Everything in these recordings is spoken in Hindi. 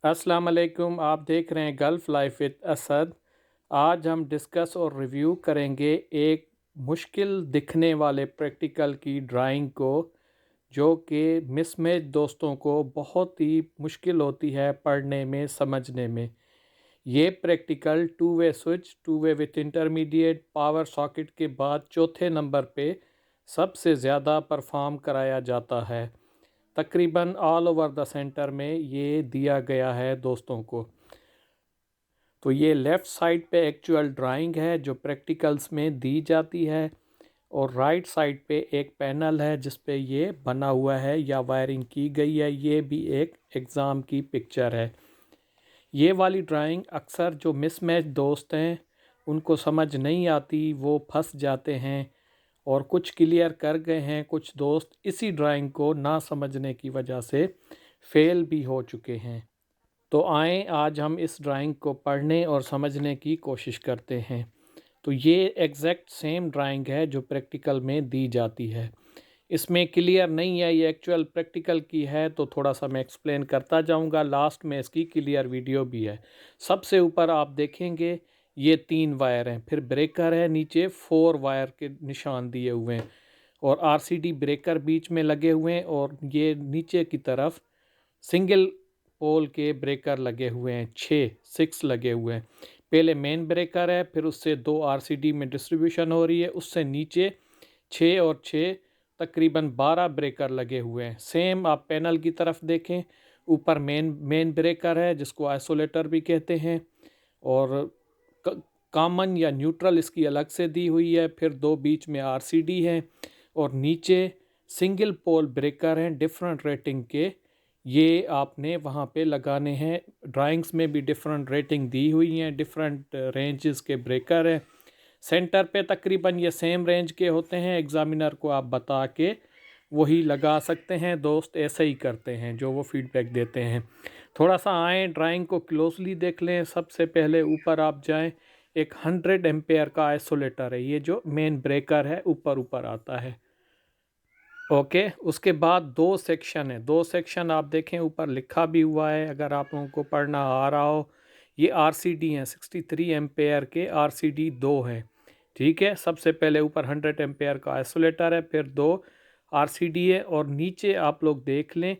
अस्सलाम वालेकुम। आप देख रहे हैं गल्फ़ लाइफ विद असद। आज हम डिस्कस और रिव्यू करेंगे एक मुश्किल दिखने वाले प्रैक्टिकल की ड्राइंग को, जो कि मिसमैच दोस्तों को बहुत ही मुश्किल होती है पढ़ने में, समझने में। ये practical two way switch, two way with intermediate power socket के बाद चौथे नंबर पे सबसे ज़्यादा परफॉर्म कराया जाता है। तकरीबन ऑल ओवर द सेंटर में ये दिया गया है दोस्तों को। तो ये लेफ़्ट साइड पे एक्चुअल ड्राइंग है जो प्रैक्टिकल्स में दी जाती है, और राइट साइड पे एक पैनल है जिस पे ये बना हुआ है या वायरिंग की गई है। ये भी एक एग्ज़ाम की पिक्चर है। ये वाली ड्राइंग अक्सर जो मिसमैच दोस्त हैं उनको समझ नहीं आती, वो फंस जाते हैं, और कुछ क्लियर कर गए हैं। कुछ दोस्त इसी ड्राइंग को ना समझने की वजह से फेल भी हो चुके हैं। तो आएँ आज हम इस ड्राइंग को पढ़ने और समझने की कोशिश करते हैं। तो ये एग्जैक्ट सेम ड्राइंग है जो प्रैक्टिकल में दी जाती है। इसमें क्लियर नहीं है, ये एक्चुअल प्रैक्टिकल की है, तो थोड़ा सा मैं एक्सप्लेन करता जाऊंगा। लास्ट में इसकी क्लियर वीडियो भी है। सबसे ऊपर आप देखेंगे ये 3 वायर हैं, फिर ब्रेकर है, नीचे 4 वायर के निशान दिए हुए हैं, और आरसीडी ब्रेकर बीच में लगे हुए हैं, और ये नीचे की तरफ सिंगल पोल के ब्रेकर लगे हुए हैं, 6 लगे हुए हैं। पहले मेन ब्रेकर है, फिर उससे 2 आरसीडी में डिस्ट्रीब्यूशन हो रही है, उससे नीचे 6 और 6 तकरीबन 12 ब्रेकर लगे हुए हैं। सेम आप पैनल की तरफ देखें, ऊपर मेन ब्रेकर है जिसको आइसोलेटर भी कहते हैं, और कॉमन या न्यूट्रल इसकी अलग से दी हुई है, फिर 2 बीच में आरसीडी हैं, और नीचे सिंगल पोल ब्रेकर हैं डिफरेंट रेटिंग के। ये आपने वहाँ पे लगाने हैं। ड्राइंग्स में भी डिफरेंट रेटिंग दी हुई हैं, डिफरेंट रेंजेस के ब्रेकर हैं। सेंटर पे तकरीबन ये सेम रेंज के होते हैं। एग्ज़ामिनर को आप बता के वही लगा सकते हैं। दोस्त ऐसे ही करते हैं जो वो फीडबैक देते हैं। थोड़ा सा आएँ, ड्राइंग को क्लोजली देख लें। सबसे पहले ऊपर आप जाएं, एक 100 एम्पेयर का आइसोलेटर है, ये जो मेन ब्रेकर है ऊपर ऊपर आता है। ओके, उसके बाद 2 सेक्शन है। 2 सेक्शन आप देखें, ऊपर लिखा भी हुआ है अगर आप लोगों को पढ़ना आ रहा हो। ये आरसीडी हैं, 63 एम्पेयर के आरसीडी 2 हैं। ठीक है, सबसे पहले ऊपर 100 एम्पेयर का आइसोलेटर है, फिर 2 आरसीडी है, और नीचे आप लोग देख लें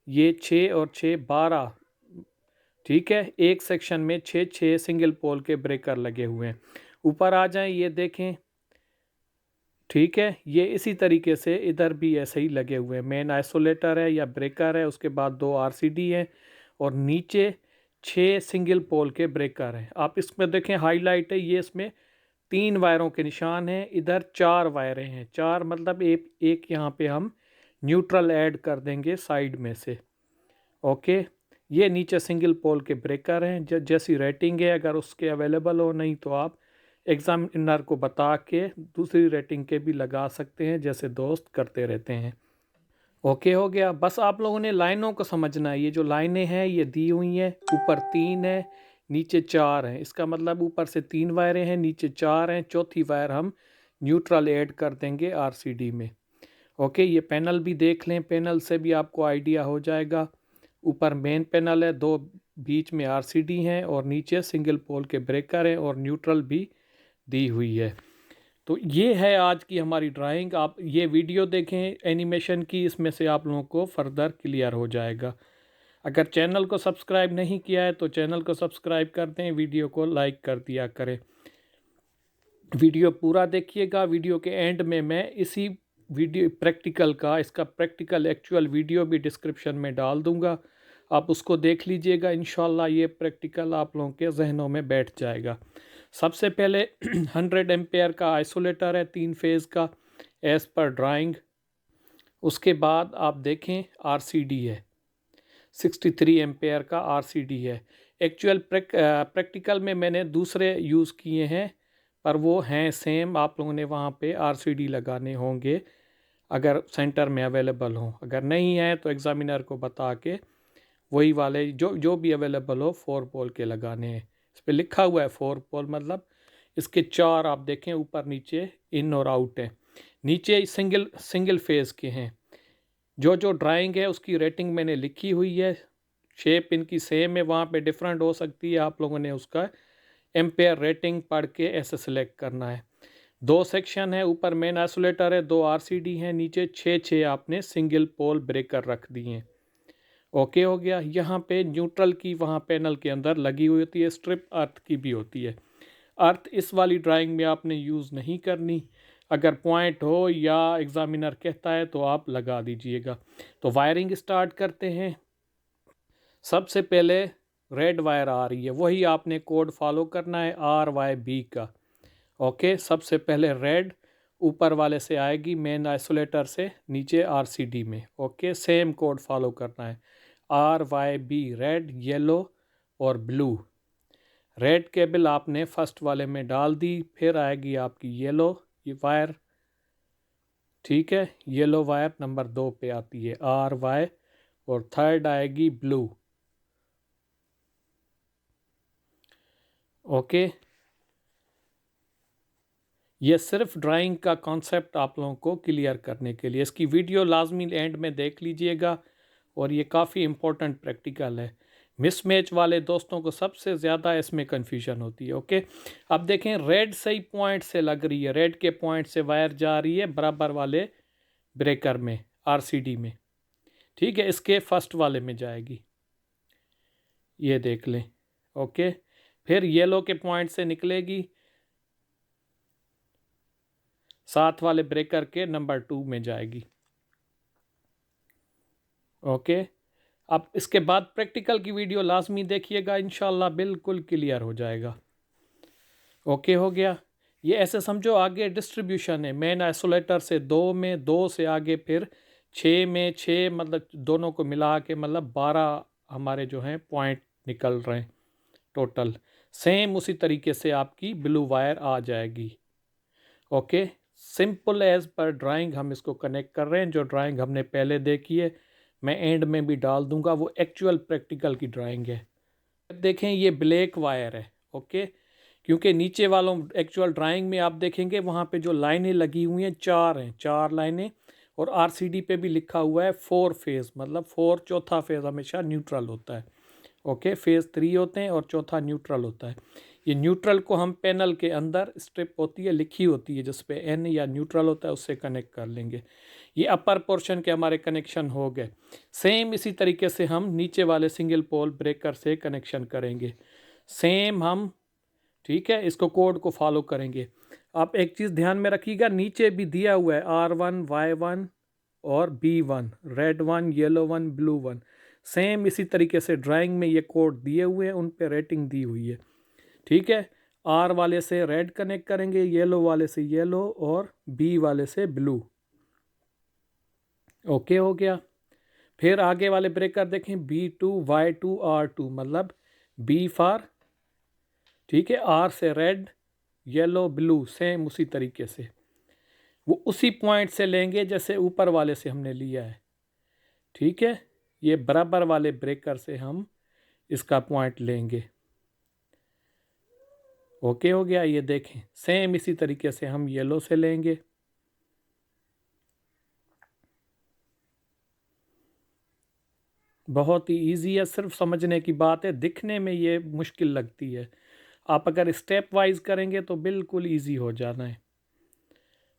ये 6 और 6 12। ठीक है, एक सेक्शन में 6 सिंगल पोल के ब्रेकर लगे हुए हैं। ऊपर आ जाएं, ये देखें। ठीक है, ये इसी तरीके से इधर भी ऐसे ही लगे हुए हैं। मेन आइसोलेटर है या ब्रेकर है, उसके बाद 2 आरसीडी हैं, और नीचे 6 सिंगल पोल के ब्रेकर हैं। आप इसमें देखें, हाईलाइट है, ये इसमें 3 वायरों के निशान हैं, इधर 4 वायरें हैं। 4 मतलब एक एक यहाँ पे हम न्यूट्रल ऐड कर देंगे साइड में से। ओके, ये नीचे सिंगल पोल के ब्रेकर हैं। जैसी रेटिंग है, अगर उसके अवेलेबल हो, नहीं तो आप एग्जामिनर को बता के दूसरी रेटिंग के भी लगा सकते हैं, जैसे दोस्त करते रहते हैं। ओके, हो गया। बस आप लोगों ने लाइनों को समझना है। ये जो लाइनें हैं ये दी हुई हैं, ऊपर 3 है, नीचे 4 हैं। इसका मतलब ऊपर से 3 वायरें हैं, नीचे 4 हैं, चौथी वायर हम न्यूट्रल ऐड कर देंगे आरसीडी में। ओके, ये पैनल भी देख लें, पैनल से भी आपको आइडिया हो जाएगा। ऊपर मेन पैनल है, 2 बीच में आरसीडी हैं, और नीचे सिंगल पोल के ब्रेकर हैं, और न्यूट्रल भी दी हुई है। तो ये है आज की हमारी ड्राइंग। आप ये वीडियो देखें एनिमेशन की, इसमें से आप लोगों को फर्दर क्लियर हो जाएगा। अगर चैनल को सब्सक्राइब नहीं किया है तो चैनल को सब्सक्राइब कर दें, वीडियो को लाइक कर दिया करें। वीडियो पूरा देखिएगा। वीडियो के एंड में मैं इसी वीडियो प्रैक्टिकल का, इसका प्रैक्टिकल एक्चुअल वीडियो भी डिस्क्रिप्शन में डाल दूंगा, आप उसको देख लीजिएगा। इंशाल्लाह ये प्रैक्टिकल आप लोगों के जहनों में बैठ जाएगा। सबसे पहले 100 एम्पेयर का आइसोलेटर है, 3 फेज़ का, एज़ पर ड्राइंग। उसके बाद आप देखें आरसीडी है, 63 एम्पेयर का आरसीडी है। एक्चुअल प्रैक्टिकल में मैंने दूसरे यूज़ किए हैं, पर वो हैं सेम। आप लोगों ने वहाँ पे आरसीडी लगाने होंगे अगर सेंटर में अवेलेबल हो। अगर नहीं है तो एग्ज़ामिनर को बता के वही वाले जो जो भी अवेलेबल हो 4 पोल के लगाने हैं। इस पर लिखा हुआ है 4 पोल, मतलब इसके 4 आप देखें ऊपर नीचे इन और आउट है। नीचे सिंगल फेज़ के हैं। जो जो ड्राइंग है उसकी रेटिंग मैंने लिखी हुई है। शेप इनकी सेम है, वहाँ पे डिफरेंट हो सकती है, आप लोगों ने उसका एम्पेयर रेटिंग पढ़ के ऐसे सेलेक्ट करना है। 2 सेक्शन है, ऊपर मेन आइसोलेटर है, 2 आरसीडी हैं, नीचे 6 आपने सिंगल पोल ब्रेकर रख दिए हैं। ओके हो गया। यहाँ पे न्यूट्रल की वहाँ पैनल के अंदर लगी हुई होती है, स्ट्रिप अर्थ की भी होती है। अर्थ इस वाली ड्राइंग में आपने यूज़ नहीं करनी, अगर पॉइंट हो या एग्ज़ामिनर कहता है तो आप लगा दीजिएगा। तो वायरिंग स्टार्ट करते हैं। सबसे पहले रेड वायर आ रही है, वही आपने कोड फॉलो करना है RYB का। ओके, सबसे पहले रेड ऊपर वाले से आएगी, मेन आइसोलेटर से नीचे RCD में। ओके, सेम कोड फॉलो करना है, RYB रेड, येलो और ब्लू। रेड केबल आपने फर्स्ट वाले में डाल दी, फिर आएगी आपकी येलो ये वायर, ठीक है, येलो वायर नंबर 2 पे आती है RY, और थर्ड आएगी ब्लू। ओके, ये सिर्फ ड्राइंग का कॉन्सेप्ट आप लोगों को क्लियर करने के लिए, इसकी वीडियो लाजमी एंड में देख लीजिएगा, और ये काफ़ी इम्पोर्टेंट प्रैक्टिकल है। मिसमैच वाले दोस्तों को सबसे ज़्यादा इसमें कन्फ्यूजन होती है। ओके, अब देखें, रेड सही पॉइंट से लग रही है, रेड के पॉइंट से वायर जा रही है बराबर वाले ब्रेकर में, RCD में, ठीक है, इसके फर्स्ट वाले में जाएगी, ये देख लें। ओके, फिर येलो के पॉइंट से निकलेगी, साथ वाले ब्रेकर के नंबर 2 में जाएगी। ओके, अब इसके बाद प्रैक्टिकल की वीडियो लाजमी देखिएगा, इंशाल्लाह बिल्कुल क्लियर हो जाएगा। ओके हो गया। ये ऐसे समझो आगे डिस्ट्रीब्यूशन है, मेन आइसोलेटर से 2 में, 2 से आगे फिर 6 में, 6 मतलब दोनों को मिला के मतलब 12 हमारे जो हैं पॉइंट निकल रहे हैं टोटल। सेम उसी तरीके से आपकी ब्लू वायर आ जाएगी। ओके, सिंपल एज पर ड्राइंग हम इसको कनेक्ट कर रहे हैं, जो ड्राइंग हमने पहले देखी है मैं एंड में भी डाल दूंगा, वो एक्चुअल प्रैक्टिकल की ड्राइंग है। देखें, ये ब्लैक वायर है। ओके, क्योंकि नीचे वालों एक्चुअल ड्राइंग में आप देखेंगे वहाँ पे जो लाइनें लगी हुई हैं 4 हैं, 4 लाइनें, और RCD पे भी लिखा हुआ है 4 फेज़, मतलब 4 चौथा फेज़ हमेशा न्यूट्रल होता है। ओके, फेज़ 3 होते हैं और चौथा न्यूट्रल होता है। ये न्यूट्रल को हम पैनल के अंदर स्ट्रिप होती है, लिखी होती है जिस पे N या न्यूट्रल होता है, उससे कनेक्ट कर लेंगे। ये अपर पोर्शन के हमारे कनेक्शन हो गए। सेम इसी तरीके से हम नीचे वाले सिंगल पोल ब्रेकर से कनेक्शन करेंगे, सेम हम, ठीक है, इसको कोड को फॉलो करेंगे। आप एक चीज़ ध्यान में रखिएगा, नीचे भी दिया हुआ है R1 Y1 और B1, red 1 yellow 1 blue 1, same इसी तरीके से ड्राइंग में ये कोड दिए हुए हैं, उन पे रेटिंग दी हुई है, ठीक है। R वाले से रेड कनेक्ट करेंगे, येलो वाले से येलो, और B वाले से ब्लू। ओके हो गया। फिर आगे वाले ब्रेकर देखें, B2 Y2 R2, मतलब B फॉर, ठीक है, R से रेड, येलो, ब्लू, सेम उसी तरीके से वो उसी पॉइंट से लेंगे जैसे ऊपर वाले से हमने लिया है, ठीक है। ये बराबर वाले ब्रेकर से हम इसका पॉइंट लेंगे। ओके हो गया। ये देखें, सेम इसी तरीके से हम येलो से लेंगे। बहुत ही इजी है, सिर्फ समझने की बात है, दिखने में ये मुश्किल लगती है, आप अगर स्टेप वाइज करेंगे तो बिल्कुल इजी हो जाना है।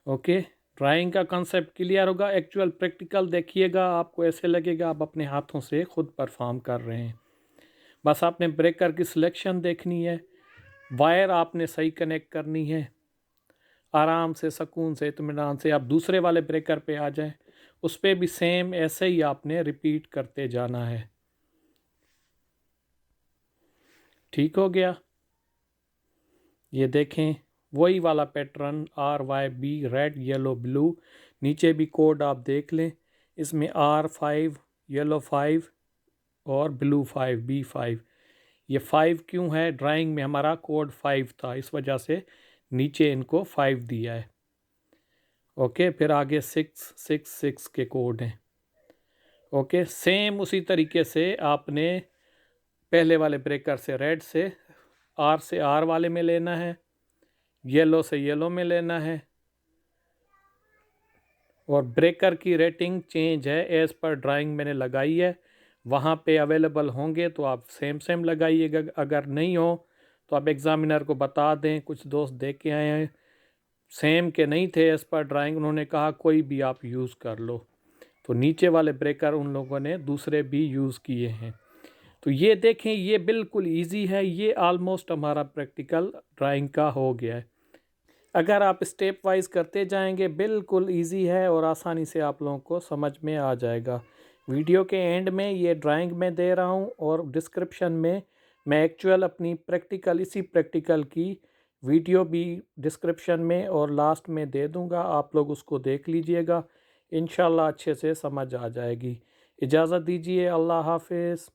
ओके, ड्राइंग का कंसेप्ट क्लियर होगा, एक्चुअल प्रैक्टिकल देखिएगा, आपको ऐसे लगेगा आप अपने हाथों से खुद परफॉर्म कर रहे हैं। बस आपने ब्रेकर की सिलेक्शन देखनी है, वायर आपने सही कनेक्ट करनी है, आराम से, सुकून से, इत्मीनान से आप दूसरे वाले ब्रेकर पे आ जाएं, उस पर भी सेम ऐसे ही आपने रिपीट करते जाना है। ठीक हो गया। ये देखें, वही वाला pattern RYB red yellow blue, नीचे भी कोड आप देख लें, इसमें R5 येलो 5 और ब्लू 5 B5। ये 5 क्यों है, ड्राइंग में हमारा कोड 5 था, इस वजह से नीचे इनको 5 दिया है। ओके, फिर आगे 6 के कोड हैं। ओके, सेम उसी तरीके से आपने पहले वाले ब्रेकर से रेड से R वाले में लेना है, येलो से येलो में लेना है, और ब्रेकर की रेटिंग चेंज है एज़ पर ड्राइंग मैंने लगाई है, वहाँ पे अवेलेबल होंगे तो आप सेम सेम लगाइएगा, अगर नहीं हो तो आप एग्ज़ामिनर को बता दें। कुछ दोस्त देख के आए हैं सेम के नहीं थे एज़ पर ड्राइंग, उन्होंने कहा कोई भी आप यूज़ कर लो, तो नीचे वाले ब्रेकर उन लोगों ने दूसरे भी यूज़ किए हैं। तो ये देखें, ये बिल्कुल इजी है, ये ऑलमोस्ट हमारा प्रैक्टिकल ड्राइंग का हो गया है। अगर आप स्टेप वाइज करते जाएंगे बिल्कुल इजी है और आसानी से आप लोगों को समझ में आ जाएगा। वीडियो के एंड में ये ड्राइंग में दे रहा हूँ और डिस्क्रिप्शन में मैं एक्चुअल अपनी प्रैक्टिकल, इसी प्रैक्टिकल की वीडियो भी डिस्क्रिप्शन में और लास्ट में दे दूँगा, आप लोग उसको देख लीजिएगा। इंशाल्लाह अच्छे से समझ आ जाएगी। इजाज़त दीजिए, अल्लाह हाफिज़।